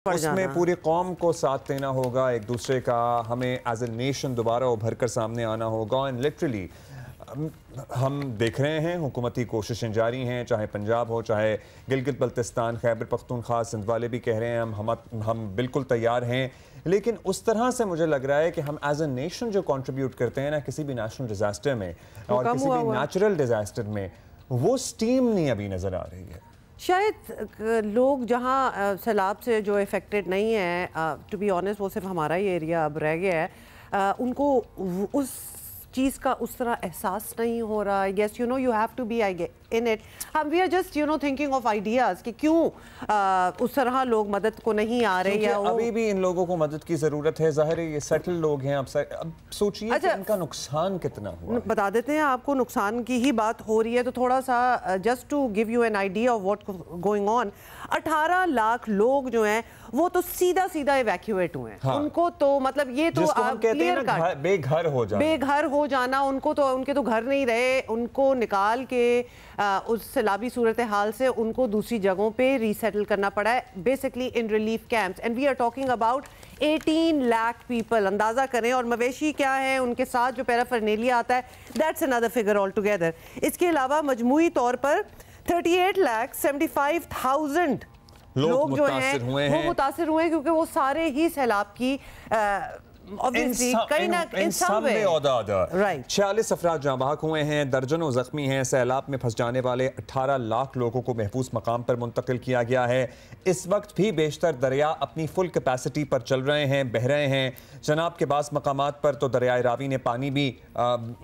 उसमें पूरी कौम को साथ देना होगा, एक दूसरे का, हमें एज ए नेशन दोबारा उभर कर सामने आना होगा। एंड लिटरली हम देख रहे हैं हुकूमती कोशिशें जारी हैं, चाहे पंजाब हो, चाहे गिलगित बल्तिस्तान, खैबर पख्तूनख्वा, सिंध वाले भी कह रहे हैं हम बिल्कुल तैयार हैं। लेकिन उस तरह से मुझे लग रहा है कि हम एज ए नेशन जो कंट्रीब्यूट करते हैं ना किसी भी नेशनल डिजास्टर में और किसी भी नेचुरल डिजास्टर में, वो स्टीम नहीं अभी नज़र आ रही है। शायद लोग जहाँ सैलाब से जो इफ़ेक्टेड नहीं है, टू बी ऑनेस्ट वो सिर्फ हमारा ही एरिया अब रह गया है, उनको उस चीज़ का उस तरह एहसास नहीं हो रहा। Yes you know you have to be I in it. हम we are just you know thinking of ideas कि क्यों उस तरह लोग मदद को नहीं आ रहे, या अभी भी इन लोगों को मदद की ज़रूरत है। ज़ाहिर है ये सेटल लोग हैं। अब सोचिए कि इनका नुकसान कितना हुआ। बता देते हैं आपको, नुकसान की ही बात हो रही है तो थोड़ा सा just to give you an idea of what going on, 18 lakh लोग जो हैं वो तो सीधा सीधा इवैक्यूएट हुए हैं। हाँ। उनको तो मतलब ये तो क्लियर कट बेघर हो जाना, उनको तो उनके तो घर नहीं रहे, उनको निकाल के उस सैलाबी सूरत हाल से उनको दूसरी जगहों पे रीसेटल करना पड़ा है, basically in relief camps. And we are talking about 18 lakh people. अंदाजा करें, और मवेशी क्या है, उनके साथ जो पैराफर्नेलिया आता है, that's another figure all together. इसके अलावा मजमूई तौर पर 38,75,000 लोग जो हैं वो मुतासिर हुए हैं, क्योंकि वो सारे ही सैलाब की ऑब्वियसली कहीं ना इन सब में राइट 46 अफराद जाँ बहक हुए हैं, दर्जनों जख्मी हैं। सैलाब में फंस जाने वाले 18 लाख लोगों को महफूज मकाम पर मुंतकिल किया गया है। इस वक्त भी बेशतर दरिया अपनी फुल कैपेसिटी पर चल रहे हैं, बह रहे हैं। जनाब के बास मकामात पर तो दरियाए रावी ने पानी भी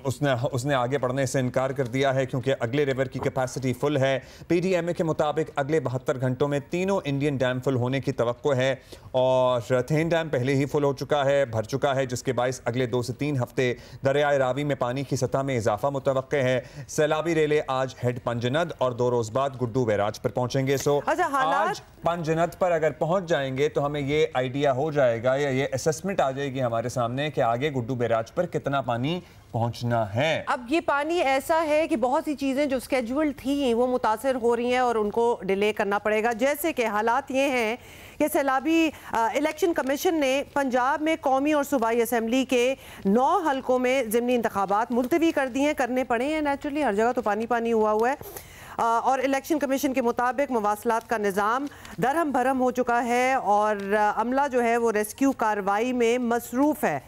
उसने आगे बढ़ने से इनकार कर दिया है, क्योंकि अगले रिवर की कैपेसिटी फुल है। PDMA के मुताबिक अगले 72 घंटों में तीनों इंडियन डैम फुल होने की तवक्को है, और थेन डैम पहले ही फुल हो चुका है, भर चुका है, जिसके बायस अगले 2 से 3 हफ्ते दरियाए रावी में पानी की सतह में इजाफा मुतवक्के है। सैलाबी रेले आज हेड पंजनद और 2 रोज बाद गुड्डू बैराज पर पहुंचेंगे। सो आज पंजनद पर अगर पहुंच जाएंगे तो हमें ये आइडिया हो जाएगा, या ये असेसमेंट आ जाएगी हमारे सामने कि आगे गुड्डू बैराज पर कितना पानी पहुंचना है। अब ये पानी ऐसा है कि बहुत सी चीजें जो स्केड्यूल थी वो मुतासिर हो रही हैं और उनको डिले करना पड़ेगा। जैसे कि हालात ये हैं कि सैलाबी इलेक्शन कमीशन ने पंजाब में कौमी और सूबाई असम्बली के 9 हलकों में ज़िमनी इंतखाबात मुलतवी कर दिए हैं, करने पड़े हैं नेचुरली, हर जगह तो पानी पानी हुआ हुआ है। और इलेक्शन कमीशन के मुताबिक मवासलात का निज़ाम दरहम भरम हो चुका है और अमला जो है वो रेस्क्यू कार्रवाई में मसरूफ़ है।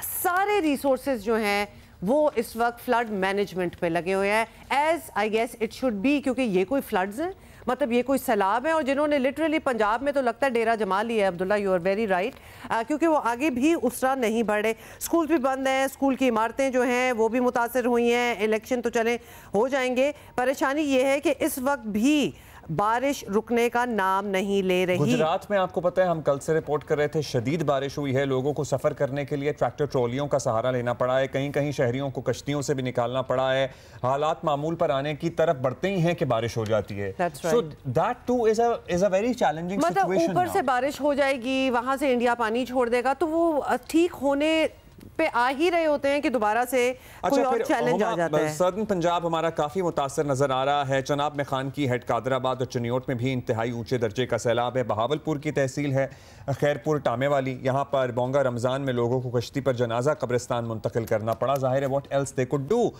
सारे रिसोर्सेज जो हैं वो इस वक्त फ्लड मैनेजमेंट पे लगे हुए हैं, as I guess it should be, क्योंकि ये कोई फ्लड्स हैं, मतलब ये कोई सैलाब है। और जिन्होंने लिटरली पंजाब में तो लगता है डेरा जमा लिया है, Abdullah you are very right, क्योंकि वो आगे भी उस तरह नहीं बढ़े। स्कूल भी बंद हैं, स्कूल की इमारतें जो हैं वो भी मुतासर हुई हैं। इलेक्शन तो चले हो जाएंगे, परेशानी ये है कि इस वक्त भी बारिश रुकने का नाम नहीं ले रही। गुजरात में आपको पता है, हम कल से रिपोर्ट कर रहे थे, शदीद बारिश हुई है। लोगों को सफ़र करने के लिए ट्रैक्टर ट्रॉलियों का सहारा लेना पड़ा है, कहीं कहीं शहरियों को कश्तियों से भी निकालना पड़ा है। हालात मामूल पर आने की तरफ बढ़ते ही हैं कि बारिश हो जाती है। So that too is a very challenging situation। मतलब ऊपर से बारिश हो जाएगी, वहां से इंडिया पानी छोड़ देगा, तो वो ठीक होने पे आ ही रहे होते हैं कि दोबारा से कोई और चैलेंज आ जाता है। सदर्न पंजाब हमारा काफ़ी मुतासर नज़र आ रहा है। चनाब में खान की हेड कादराबाद और चनियोट में भी इंतहाई ऊंचे दर्जे का सैलाब है। बहावलपुर की तहसील है खैरपुर टामे वाली, यहाँ पर बोंगा रमज़ान में लोगों को कश्ती पर जनाजा कब्रिस्तान मुंतकिल करना पड़ा। जाहिर है what else they could do.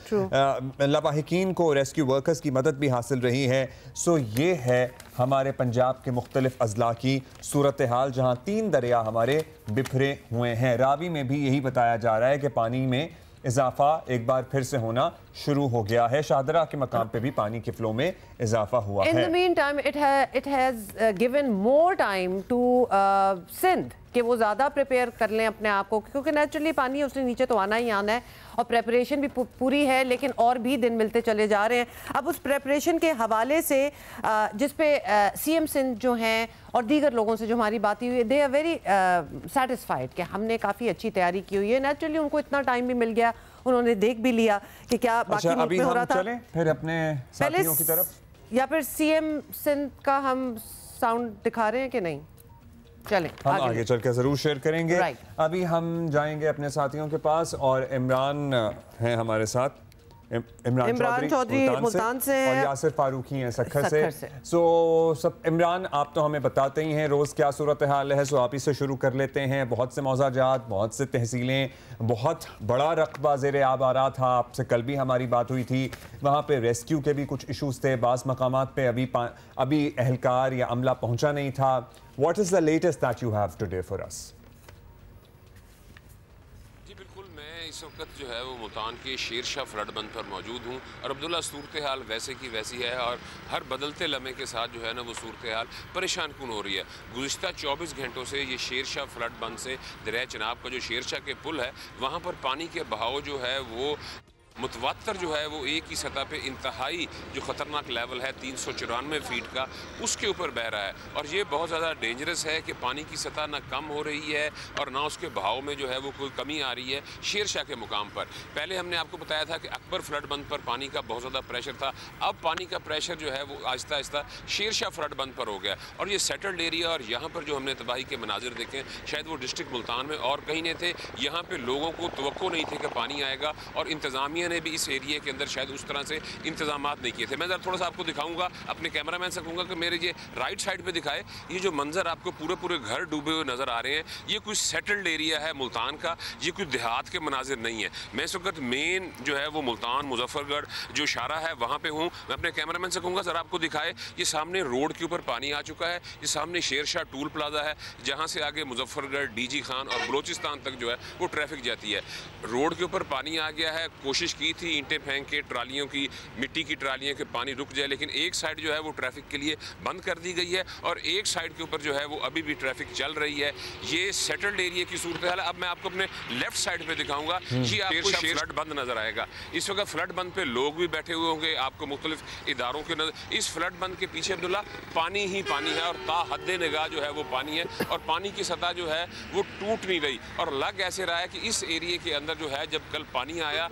लवाहिकीन को रेस्क्यू वर्कर्स की मदद भी हासिल रही है। सो ये है हमारे पंजाब के मुख्तलिफ अजला की सूरत हाल, जहाँ 3 दरिया हमारे बिखरे हुए हैं। रावी में भी यही बताया जा रहा है कि पानी में इजाफा एक बार फिर से होना शुरू हो गया है। शाहदरा के मकाम पे भी पानी के फ्लो में इजाफा हुआ है। In the meantime, it has given more time to Sindh कि वो ज़्यादा प्रिपेयर कर लें अपने आप को, क्योंकि नेचुरली पानी उसने नीचे तो आना ही आना है और प्रेपरेशन भी पूरी है, लेकिन और भी दिन मिलते चले जा रहे हैं। अब उस प्रेपरेशन के हवाले से जिस पे CM सिंध जो हैं और दीगर लोगों से जो हमारी बात हुई है, दे आर वेरी सेटिस्फाइड कि हमने काफ़ी अच्छी तैयारी की हुई है। नेचुरली उनको इतना टाइम भी मिल गया, उन्होंने देख भी लिया कि क्या बाकी मुल्क में हो रहा था। चलें फिर अपने साथियों की तरफ, या फिर CM सिंध का हम साउंड दिखा रहे हैं कि नहीं? चलें हम आगे चल के ज़रूर शेयर करेंगे। अभी हम जाएंगे अपने साथियों के पास और इमरान हैं हमारे साथ। इमरान चौधरी मुल्तान से और यासिर फारूकी हैं सखर से। सो सब इमरान, आप तो हमें बताते ही हैं रोज़ क्या सूरत हाल है, सो आप इससे शुरू कर लेते हैं। बहुत से मौज़ाजात, बहुत से तहसीलें, बहुत बड़ा रकबा ज़ेर आब आ रहा था। आपसे कल भी हमारी बात हुई थी, वहाँ पे रेस्क्यू के भी कुछ इशूज़ थे, बाज़ मकामात पे अभी एहलकार या अमला पहुँचा नहीं था। What is the latest that you have today for us? इस वक्त जो है वो मुल्तान के शेरशाह फ्लड बंद पर मौजूद हूँ और अब्दुल्ला सूरत हाल वैसे की वैसी है और हर बदलते लम्हे के साथ जो है ना वो सूरत हाल परेशान कुन हो रही है। गुज़िश्ता 24 घंटों से ये शेरशाह फ्लड बंद से दरिया चनाब का जो शेरशाह के पुल है वहाँ पर पानी के बहाव जो है वो मुतवातर जो है वो एक ही सतह पे इंतहाई जो ख़तरनाक लेवल है 394 फीट का उसके ऊपर बह रहा है और ये बहुत ज़्यादा डेंजरस है कि पानी की सतह ना कम हो रही है और ना उसके बहाव में जो है वो कोई कमी आ रही है शेरशाह के मुकाम पर। पहले हमने आपको बताया था कि अकबर फ्लड बंद पर पानी का बहुत ज़्यादा प्रेशर था, अब पानी का प्रेशर जो है वो आहिस्ता आहिस्ता शेरशाह फ्लड बंद पर हो गया और ये सेटल्ड एरिया और यहाँ पर जो हमने तबाही के मनाजिर देखे शायद वो डिस्ट्रिक्ट मुल्तान में और कहीं नहीं थे। यहाँ पर लोगों को तवक्को नहीं थे कि पानी आएगा और इंतज़ामिया ने भी इस एरिया के अंदर शायद उस तरह से इंतजामात नहीं किए थे। मैं ज़रा थोड़ा सा आपको दिखाऊंगा, अपने कैमरामैन से कहूँगा कि मेरे ये राइट साइड पे दिखाए। ये जो मंजर आपको पूरे घर डूबे हुए नज़र आ रहे हैं ये कोई सेटल्ड एरिया है मुल्तान का, ये कोई देहात के मनाजिर नहीं है। मैं इस वक्त मेन जो है वो मुल्तान मुजफ्फरगढ़ जो शारा है वहाँ पर हूँ। मैं अपने कैमरामैन से कहूँगा ज़रा आपको दिखाए, ये सामने रोड के ऊपर पानी आ चुका है, ये सामने शेरशाह टूल प्लाजा है जहाँ से आगे मुजफ्फरगढ़, डीजी खान और बलोचिस्तान तक जो है वो ट्रैफिक जाती है। रोड के ऊपर पानी आ गया है, कोशिश की थी ईंटें फेंक के ट्रालियों की, मिट्टी की ट्रालियों के पानी रुक जाए, लेकिन एक साइड जो है वो ट्रैफिक के लिए बंद कर दी गई है और एक साइड के ऊपर जो है वो अभी भी ट्रैफिक चल रही है। ये सेटल्ड एरिया की सूरत हाल है। अब मैं आपको अपने लेफ्ट साइड पे दिखाऊंगा, जी आपको फ्लड बंद नजर आएगा। इस वक्त फ्लड बंद पे लोग भी बैठे हुए होंगे, आपको मुख्तलिफ इदारों के नजर। इस फ्लड बंद के पीछे अब्दुल्ला पानी ही पानी है और ता हद निगाह जो है वो पानी है और पानी की सतह जो है वो टूट नहीं रही और लग ऐसे रहा है कि इस एरिया के अंदर जो है जब कल पानी आया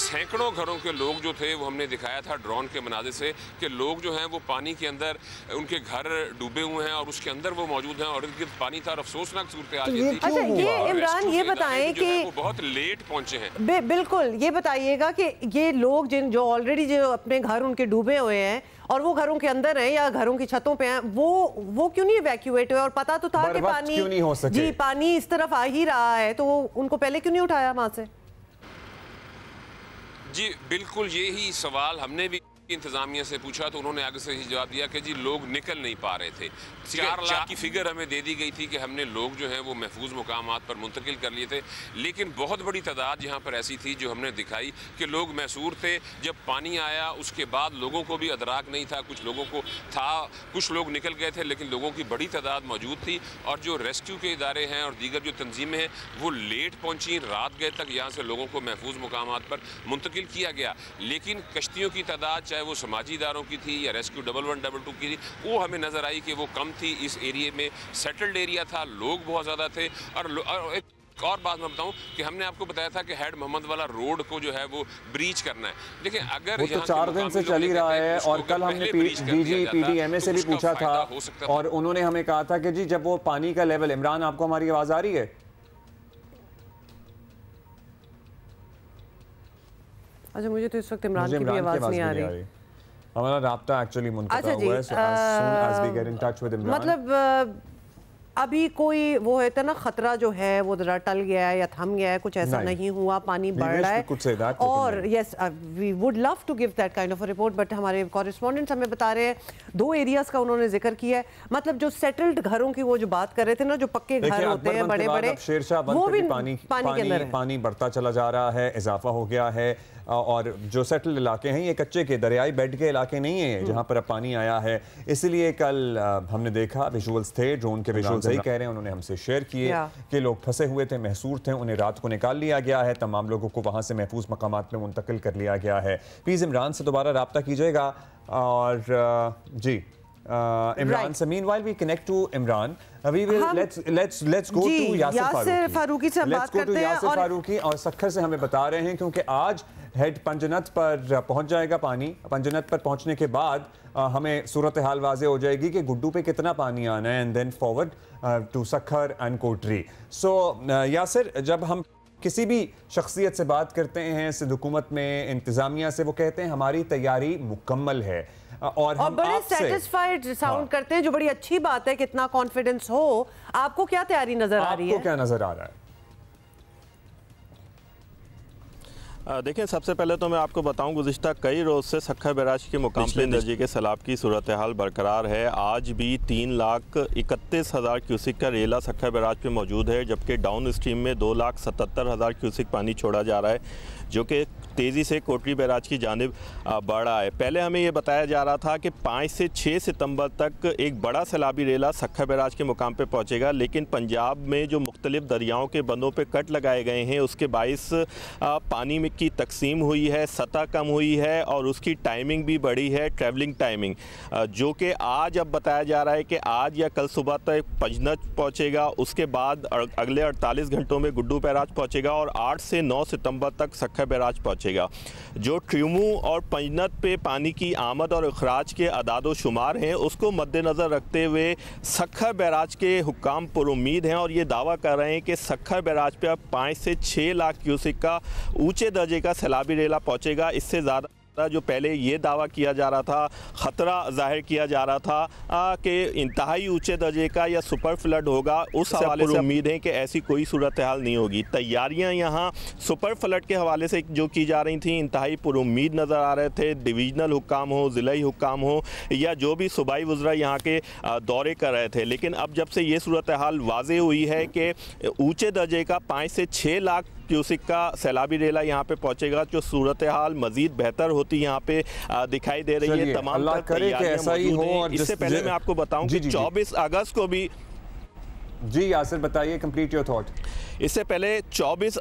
सैकड़ों घरों के लोग जो थे वो हमने दिखाया था ड्रोन के मनाज़िर से कि लोग जो हैं वो पानी के अंदर उनके घर डूबे हुए हैं और उसके अंदर वो मौजूद हैं और इनके पानी था और अफसोसनाक सूरत हाल ये थी। अच्छा ये इमरान ये बताएं कि वो बहुत लेट पहुंचे हैं। बिल्कुल ये बताइएगा कि ये लोग जो ऑलरेडी जो अपने घर उनके डूबे हुए हैं और वो घरों के अंदर हैं या घरों की छतों पे हैं, वो क्यों नहीं इवैक्यूएट हुए? और पता तो था कि पानी क्यों नहीं हो सके? जी पानी इस तरफ आ ही रहा है, तो उनको पहले क्यों नहीं उठाया वहां से? जी बिल्कुल यही सवाल हमने भी इंतजामिया से पूछा तो उन्होंने आगे से जवाब दिया कि जी लोग निकल नहीं पा रहे थे। 4 लाख की फिगर हमें दे दी गई थी कि हमने लोग जो हैं वो महफूज मुकामात पर मुंतकिल कर लिए थे, लेकिन बहुत बड़ी तादाद यहाँ पर ऐसी थी जो हमने दिखाई कि लोग महसूर थे। जब पानी आया उसके बाद लोगों को भी अदराक नहीं था, कुछ लोगों को था, कुछ लोग निकल गए थे, लेकिन लोगों की बड़ी तादाद मौजूद थी और जो रेस्क्यू के इदारे हैं और दीगर जो तंजीमें हैं वो लेट पहुँची, रात गए तक यहाँ से लोगों को महफूज मुकामात पर मुंतकिल किया गया। लेकिन कश्तियों की तादाद वो समाजी इदारों की थी या रेस्क्यू 1112 की थी वो हमें नज़र आई कि वो कम थी। इस एरिया में सेटल्ड एरिया था, लोग बहुत ज़्यादा थे और एक और बात मैं बताऊं कि हमने आपको बताया था कि हेड मोहम्मद वाला रोड को जो है वो ब्रीच करना है। देखिए अगर वो तो 4 दिन से चल ही रहा है और कल हमने डीजी पीडीएमए से भी पूछा था और उन्होंने हमें कहा था कि जी जब वो पानी का लेवल, इमरान आपको हमारी आवाज़ आ रही है? अच्छा मुझे तो इस वक्त इमरान की भी आवाज़ नहीं आ रही। हमारा राब्ता एक्चुअली मुनक़ता हुआ है, so as soon as we get in touch with Imran. मतलब अभी कोई वो है ना खतरा जो है वो जरा टल गया है या थम गया है, कुछ ऐसा नहीं हुआ, पानी बढ़ रहा है और yes we would love to give that kind of a report, but हमारे कॉरेस्पॉन्डेंट्स हमें बता रहे हैं 2 एरियाज का उन्होंने जिक्र किया है। मतलब जो सेटल्ड घरों की वो जो बात कर रहे थे ना, जो पक्के घर होते हैं बड़े बड़े, वो भी पानी के अंदर है, पानी बढ़ता चला जा रहा है, इजाफा हो गया है और जो सेटल्ड इलाके हैं ये कच्चे के दरियाई बेड के इलाके नहीं है जहाँ पर अब पानी आया है। इसलिए कल हमने देखा विजुअल्स थे, ड्रोन के विजुअल्स सही कह रहे हैं, उन्होंने हमसे शेयर किए कि लोग फंसे हुए थे, महसूर थे, उन्हें रात को निकाल लिया गया है, तमाम लोगों को वहाँ से महफूज मकामात में मुंतकिल कर लिया गया है। प्लीज़ इमरान से दोबारा रब्ता कीजिएगा और जी इमरान से meanwhile we connect to Imran, we will let's go to Yasir Farooqui से बात करते हैं। यासिर फारूकी और सखर से हमें बता रहे हैं क्योंकि आज हेड पंजनत पर पहुंच जाएगा पानी। पंजनत पर पहुंचने के बाद हमें सूरत हाल वाज़े हो जाएगी कि गुड्डू पे कितना पानी आना है and then forward to Sukkur and Kotri. So Yasir, जब हम किसी भी शख्सियत से बात करते हैं, सिंध हुकूमत में इंतज़ामिया से, वो कहते हैं हमारी तैयारी मुकम्मल है और हम बड़े सेटिस्फाइड साउंड करते हैं, जो बड़ी अच्छी बात है। कितना कॉन्फिडेंस हो। आपको क्या तैयारी नजर आ रही है? आपको क्या नजर आ रहा है? देखिए, सबसे पहले तो मैं आपको बताऊं, गुज़िश्ता कई रोज़ से सक्खर बैराज के मुकाम पे दर्जे के सैलाब की सूरत हाल बरकरार है। आज भी 3,31,000 क्यूसिक का रेला सक्खर बैराज पे मौजूद है, जबकि डाउन स्ट्रीम में 2,77,000 क्यूसिक पानी छोड़ा जा रहा है, जो कि तेज़ी से कोटरी बैराज की जानिब बढ़ रहा है। पहले हमें ये बताया जा रहा था कि 5 से 6 सितंबर तक एक बड़ा सैलाबी रेला सक्खर बैराज के मुकाम पे पहुंचेगा, लेकिन पंजाब में जो मुख्तलिफ दरियाओं के बंदों पे कट लगाए गए हैं, उसके बाइस पानी में की तकसीम हुई है, सतह कम हुई है और उसकी टाइमिंग भी बढ़ी है, ट्रैवलिंग टाइमिंग, जो कि आज अब बताया जा रहा है कि आज या कल सुबह तक पंजनत पहुँचेगा, उसके बाद अगले 48 घंटों में गुड्डू बैराज पहुँचेगा और 8 से 9 सितंबर तक सक्खर बैराज पहुँचेगा। जो ट्रिमू और पंजनत पे पानी की आमद और अखराज के अदादो शुमार हैं, उसको मद्देनज़र रखते हुए सक्खर बैराज के हुक्काम पुरुम्मीद हैं और ये दावा कर रहे हैं कि सक्खर बैराज पे अब 5 से 6 लाख क्यूसिक का ऊंचे दर्जे का सैलाबी रेला पहुंचेगा। इससे ज़्यादा जो पहले ये दावा किया जा रहा था, ख़तरा जाहिर किया जा रहा था कि इंतहाई ऊंचे दर्जे का या सुपर फ्लड होगा, उस हवाले से उम्मीद है कि ऐसी कोई सूरत हाल नहीं होगी। तैयारियां यहाँ सुपर फ्लड के हवाले से जो की जा रही थी, इंतहाई पुरुम्मीद नज़र आ रहे थे। डिवीजनल हुक्काम हो, ज़िलाई हुक्काम हो या जो भी सूबाई वज़रा यहाँ के दौरे कर रहे थे, लेकिन अब जब से ये सूरत हाल वाज़े हुई है कि ऊँचे दर्जे का 5 से 6 लाख क्यूसिक का सैलाबी रेला यहाँ पे पहुँचेगा, जो सूरत हाल मजीद बेहतर होती यहाँ पे दिखाई दे रही है। तमाम ऐसा ही हो। और इससे पहले मैं आपको बताऊं कि 24 अगस्त को भी, जी यासिर बताइए, कंप्लीट योर थॉट। इससे पहले 24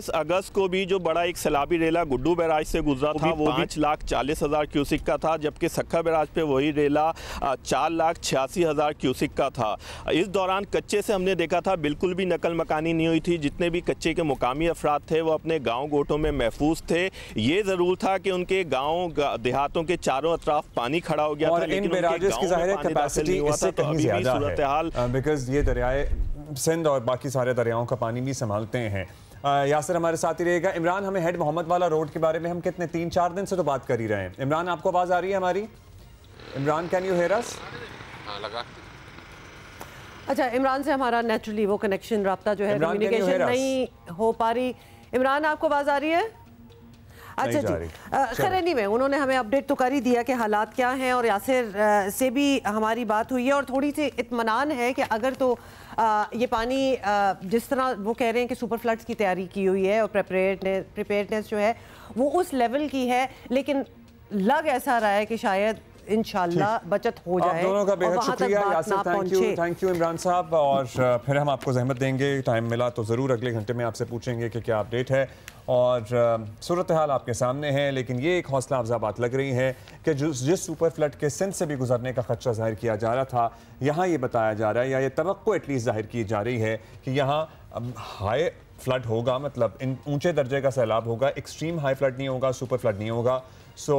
अगस्त को भी जो बड़ा एक सैलाबी रेला गुड्डू बैराज से गुजरा था, वो 5,40,000 क्यूसिक का था, जबकि सक्खर बैराज पे वही रेला 4,86,000 क्यूसिक का था। इस दौरान कच्चे से हमने देखा था बिल्कुल भी नकल मकानी नहीं हुई थी। जितने भी कच्चे के मुकामी अफराद थे वो अपने गाँव गोटों में महफूज थे। ये ज़रूर था कि उनके गाँव देहातों के चारों अतराफ पानी खड़ा हो गया था, लेकिन सूरत हाल बिकॉज ये दरियाए सिंध और बाकी सारे दरियाओं का पानी भी संभालते हैं। यासिर हमारे साथ ही रहेगा। इमरान, हमें हेड मोहम्मद वाला रोड के बारे में हम कितने 3-4 दिन से तो बात कर ही रहे हैं। इमरान, आपको आवाज़ आ रही है हमारी? इमरान, कैन यू हियर अस? हाँ, लगा। अच्छा, इमरान से हमारा नेचुरली वो कनेक्शन, राब्ता जो है, कम्युनिकेशन नहीं हो पा रही। इमरान, आपको आवाज़ आ रही है? अच्छा जी, खैर एनीवे, उन्होंने हमें अपडेट तो कर ही दिया कि हालात क्या हैं और यासिर से भी हमारी बात हुई है और थोड़ी सी इत्मीनान है कि अगर तो ये पानी जिस तरह वो कह रहे हैं कि सुपर फ्लड्स की तैयारी की हुई है और प्रिपेयर्डनेस जो है वो उस लेवल की है, लेकिन लग ऐसा रहा है कि शायद इंशाल्लाह बचत हो जाए। दोनों का बेहद शुक्रिया यासिर, थैंक यू इमरान साहब। और फिर हम आपको जहमत देंगे, टाइम मिला तो ज़रूर अगले घंटे में आपसे पूछेंगे कि क्या अपडेट है। और सूरत हाल आपके सामने है, लेकिन ये एक हौसला अफजा बात लग रही है कि जिस सुपर फ्लड के सिंध से भी गुजरने का खदशा जाहिर किया जा रहा था, यहाँ ये बताया जा रहा है या ये तवक्को एटलीस्ट जाहिर की जा रही है कि यहाँ हाई फ्लड होगा, मतलब ऊंचे दर्जे का सैलाब होगा, एक्सट्रीम हाई फ्लड नहीं होगा, सुपर फ्लड नहीं होगा। सो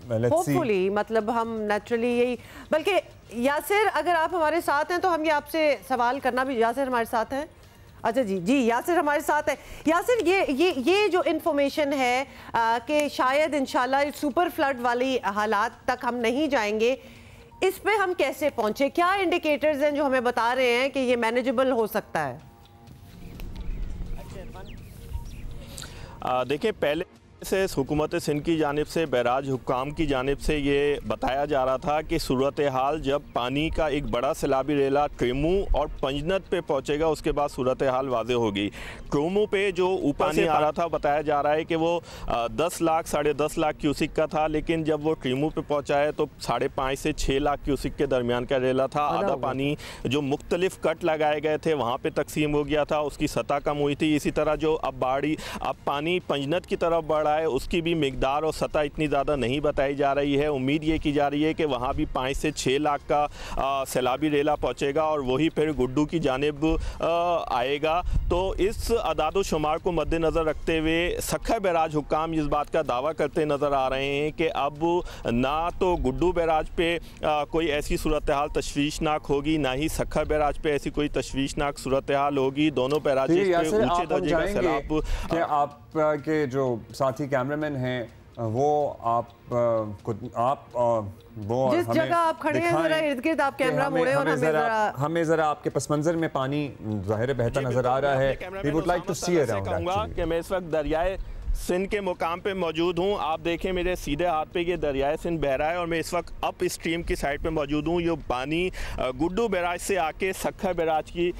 होपफुली, मतलब हम नेचुरली यही, बल्कि यासिर अगर आप हमारे साथ हैं तो हम ये आपसे सवाल करना भी, यासिर हमारे साथ हैं? अच्छा जी, यासिर हमारे साथ है। यासिर, ये जो इन्फॉर्मेशन है कि शायद इंशाल्लाह सुपर फ्लड वाली हालात तक हम नहीं जाएंगे, इस पे हम कैसे पहुंचे? क्या इंडिकेटर्स हैं जो हमें बता रहे हैं कि ये मैनेजेबल हो सकता है? देखिए, पहले से हुकूमत सिंध की जानिब से, बैराज हुक्काम की जानिब से ये बताया जा रहा था कि सूरत हाल जब पानी का एक बड़ा सैलाबी रेला ट्रिमू और पंजनत पे पहुंचेगा, उसके बाद सूरत हाल वाज़े होगी। ट्रिमू पे जो पानी आ रहा था, बताया जा रहा है कि वो 10 लाख 10.5 लाख क्यूसिक का था, लेकिन जब वो ट्रिमू पे पहुंचा है तो 5.5 से 6 लाख क्यूसिक के दरमियान का रेला था। आधा पानी जो मुख्तलिफ कट लगाए गए थे वहाँ पर तकसीम हो गया था, उसकी सतह कम हुई थी। इसी तरह जो अब पानी पंजनत की तरफ बढ़ रहा है उसकी भी मिकदार और सतह इतनी ज़्यादा नहीं बताई जा रही है। उम्मीद ये की जा रही है कि वहाँ भी 5 से 6 लाख का सैलाबी रेला पहुँचेगा और वही फिर गुड्डू की जानिब आएगा। तो इस अदाद-ओ-शुमार को मद्देनज़र रखते हुए सक्खर बैराज हुक्काम इस बात का दावा करते नज़र आ रहे हैं कि अब ना तो गुड्डू बैराज पे कोई ऐसी सूरत हाल तशवीशनाक होगी, ना ही सक्खर बैराज पे ऐसी कोई तशवीशनाक सूरत हाल होगी। दोनों बैराज पे ऊंचे दर्जे का सैलाब। क्या आप के जो साथी कैमरामैन हैं वो वो जिस जगह आप खड़े हैं जरा इर्द-गिर्द आप कैमरा मोड़े और हमें जरा आपके पस मंजर में पानी ज़ाहिर बहता नजर आ रहा है। We would like to see around कि मैं इस वक्त दरियाए सिंध के मुकाम पे मौजूद हूँ। आप देखें मेरे सीधे हाथ पे ये दरियाए सिंध बह रहा है और मैं इस वक्त अप स्ट्रीम की साइड पे मौजूद हूँ। ये पानी गुड्डू बैराज से आके सक्खर बैराज की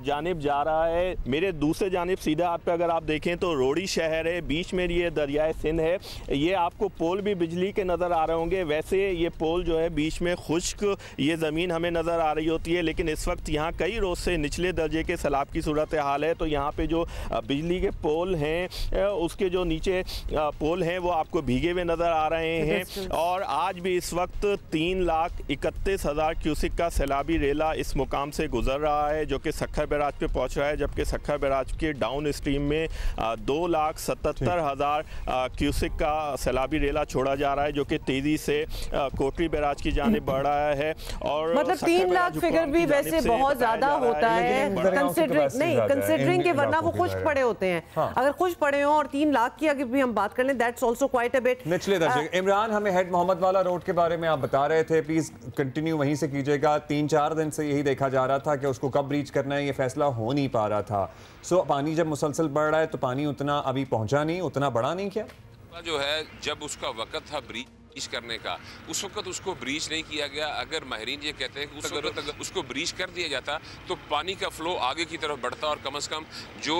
जानिब जा रहा है। मेरे दूसरे जानिब सीधे हाथ पे अगर आप देखें तो रोड़ी शहर है, बीच में ये दरियाए सिंध है। ये आपको पोल भी बिजली के नज़र आ रहे होंगे। वैसे ये पोल जो है बीच में खुश्क ये ज़मीन हमें नज़र आ रही होती है, लेकिन इस वक्त यहाँ कई रोज़ से निचले दर्जे के सैलाब की सूरत हाल है। तो यहाँ पर जो बिजली के पोल हैं उसके जो नीचे पोल हैं वो आपको भीगे हुए नजर आ रहे हैं। और आज भी इस वक्त 3,31,000 क्यूसिक का सैलाबी रेला इस मुकाम से गुजर रहा है जो कि सक्खर बैराज पे पहुंच रहा है, जबकि सक्खर बैराज के डाउन स्ट्रीम में 2,77,000 क्यूसिक का सैलाबी रेला छोड़ा जा रहा है जो कि तेजी से कोटरी बैराज की जानिब बढ़ रहा है। और मतलब 3 लाख फिगर भी वैसे बहुत ज्यादा होता है कंसिडरिंग के वरना वो खुश्क पड़े होते हैं। अगर खुश्क पड़े हो और 3 लाख की अगर भी हम बात कर लें that's also quite a bit निचले दर्जे। इमरान हमें हेड मोहम्मद वाला रोड के बारे में आप बता रहे थे, प्लीज कंटिन्यू वहीं से कीजिएगा। 3-4 दिन से यही देखा जा रहा था कि उसको कब ब्रीच करना है ये फैसला हो नहीं पा रहा था। सो पानी जब मुसलसल बढ़ रहा है तो पानी उतना अभी पहुंचा नहीं, उतना बढ़ा नहीं। क्या जो है जब उसका वक्त था ब्रीच करने का उस वक्त उसको ब्रीच नहीं किया गया। अगर माहिरीन ये कहते हैं कि उस वक्त अगर उसको ब्रीच कर दिया जाता तो पानी का फ्लो आगे की तरफ बढ़ता और कम से कम जो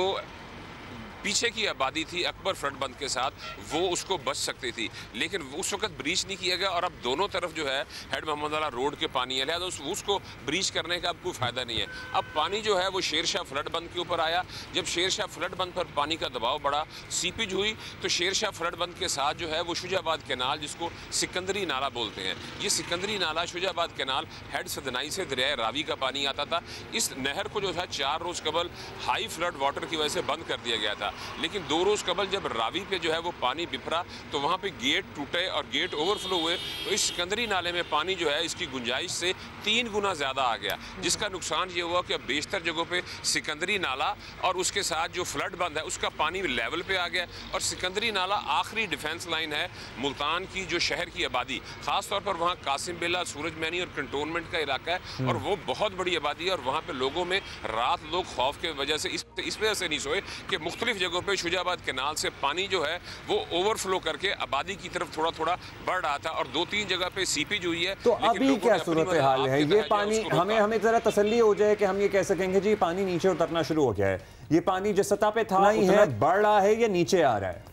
पीछे की आबादी थी अकबर फ्लड बंद के साथ वो उसको बच सकती थी, लेकिन उस वक्त ब्रीच नहीं किया गया। और अब दोनों तरफ जो है हेड मोहम्मद वाला रोड के पानी है, तो उसको ब्रीच करने का अब कोई फ़ायदा नहीं है। अब पानी जो है वो शेरशाह फ्लड बंद के ऊपर आया। जब शेरशाह फ्लड बंद पर पानी का दबाव बढ़ा, सीपेज हुई, तो शेरशाह फ्लड बंद के साथ जो है वो शुजाबाद कैनाल जिसको सिकंदरी नाला बोलते हैं, ये सिकंदरी नाला शुजाबाद कैनाल हेड सदनाई से दरिया रावी का पानी आता था। इस नहर को जो था 4 रोज़ कबल हाई फ्लड वाटर की वजह से बंद कर दिया गया था, लेकिन 2 रोज़ कबल जब रावी पे जो है वो पानी बिफरा तो वहाँ पे गेट टूटे और गेट ओवरफ्लो हुए, तो इस सिकंदरी नाले में पानी जो है इसकी गुंजाइश से 3 गुना ज़्यादा आ गया, जिसका नुकसान ये हुआ कि अब बेशतर जगहों पे सिकंदरी नाला और उसके साथ जो फ्लड बंद है उसका पानी लेवल पे आ गया। और सिकंदरी नाला आखिरी डिफेंस लाइन है मुल्तान की जो शहर की आबादी, ख़ास तौर पर वहाँ कासिम बिल्ला, सूरज मैनी और कंटोनमेंट का इलाका है और वो बहुत बड़ी आबादी है। और वहाँ पर लोगों में रात लोग खौफ के वजह से इस वजह से नहीं सोए कि मुख्तलिफ जगहों पे शुजाबाद कैनाल से पानी जो है वो ओवरफ्लो करके आबादी की तरफ थोड़ा थोड़ा बढ़ रहा था और 2-3 जगह पे सीपेज हुई है। तो अभी क्या सूरत हाल है? ये पानी हमें जरा तसल्ली हो जाए कि हम ये कह सकेंगे जी पानी नीचे उतरना शुरू हो गया है। ये पानी जिस सतह पे था उतना बढ़ रहा है या नीचे आ रहा है?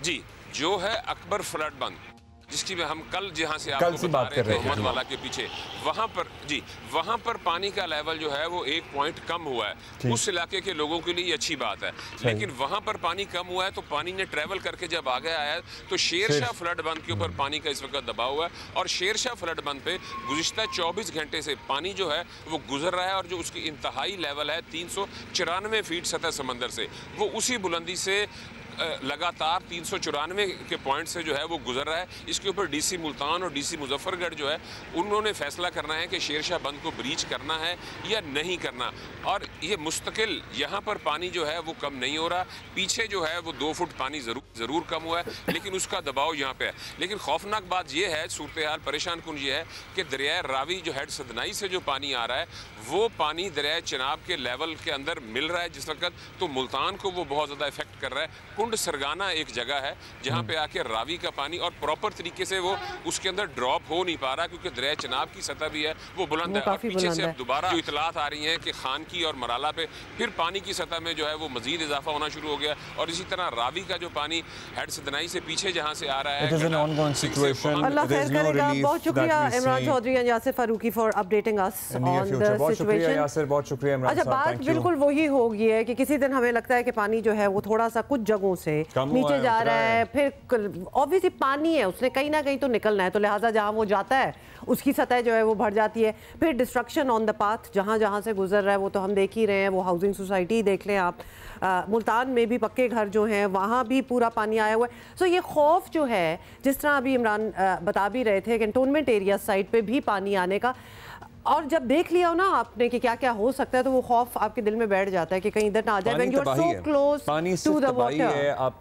जी, जो है अकबर फ्लड बंद जिसकी हम कल जहां से आपको बात कर रहे थे वाला के पीछे, वहां पर पानी का लेवल जो है वो 1 पॉइंट कम हुआ है। उस इलाके के लोगों के लिए अच्छी बात है, लेकिन वहां पर पानी कम हुआ है तो पानी ने ट्रेवल करके जब आगे आया तो शेरशाह फ्लड बंद के ऊपर पानी का इस वक्त दबाव हुआ है और शेरशाह फ्लड बंद पे गुज़िश्ता 24 घंटे से पानी जो है वो गुजर रहा है और जो उसकी इंतहाई लेवल है 394 फीट सतह समंदर से, वो उसी बुलंदी से लगातार 394 के पॉइंट से जो है वो गुजर रहा है। इसके ऊपर डीसी मुल्तान और डीसी मुजफ्फरगढ़ जो है उन्होंने फैसला करना है कि शेरशाह बंद को ब्रीच करना है या नहीं करना। और ये मुस्तकिल यहाँ पर पानी जो है वो कम नहीं हो रहा, पीछे जो है वो 2 फुट पानी ज़रूर कम हुआ है लेकिन उसका दबाव यहाँ पे है। लेकिन खौफनाक बात ये है, सूरत हाल परेशान कुन ये है कि दरिया रावी जो हेड सदनाई से जो पानी आ रहा है वो पानी दरिया चिनाब के लेवल के अंदर मिल रहा है जिस वक्त, तो मुल्तान को वो बहुत ज़्यादा इफेक्ट कर रहा है। कुंड सरगाना एक जगह है जहाँ पे आके रावी का पानी और प्रॉपर तरीके से वो उसके अंदर ड्रॉप हो नहीं पा रहा क्योंकि दरिया चिनाब की सतह भी है वो बुलंद है और पीछे से अब दोबारा जो इतलात आ रही हैं कि खानकी और मराला पे फिर पानी की सतह में जो है वो मजीद इजाफा होना शुरू हो गया। और इसी तरह रावी का जो पानी हेड सदनाई से पीछे जहाँ से आ रहा है। अल्लाह खैर करेगा। बहुत शुक्रिया Imran Chaudhary and Yasir Farooqui for updating us on the situation. बहुत शुक्रिया इमरान। अच्छा, बात बिल्कुल वही हो गई है कि किसी दिन हमें लगता है कि पानी जो है वो थोड़ा सा कुछ जगहों वजहों से नीचे जा रहा है। फिर ऑब्वियसली पानी है, उसने कहीं ना कहीं तो निकलना है, तो लिहाजा जहाँ वो जाता है उसकी सतह जो है वो बढ़ जाती है। फिर डिस्ट्रक्शन ऑन द पाथ, जहाँ जहाँ से गुजर रहा है वो तो हम देख ही रहे हैं। वो हाउसिंग सोसाइटी देख लें आप, मुल्तान में भी पक्के घर जो हैं वहाँ भी पूरा पानी आया हुआ है। सो ये खौफ जो है, जिस तरह अभी इमरान बता भी रहे थे, कैंटोनमेंट एरिया साइड पे भी पानी आने का, और जब देख लिया हो ना आपने कि क्या क्या हो सकता है, तो वो खौफ आपके दिल में बैठ जाता है कि कहीं इधर ना आ जाए। पानी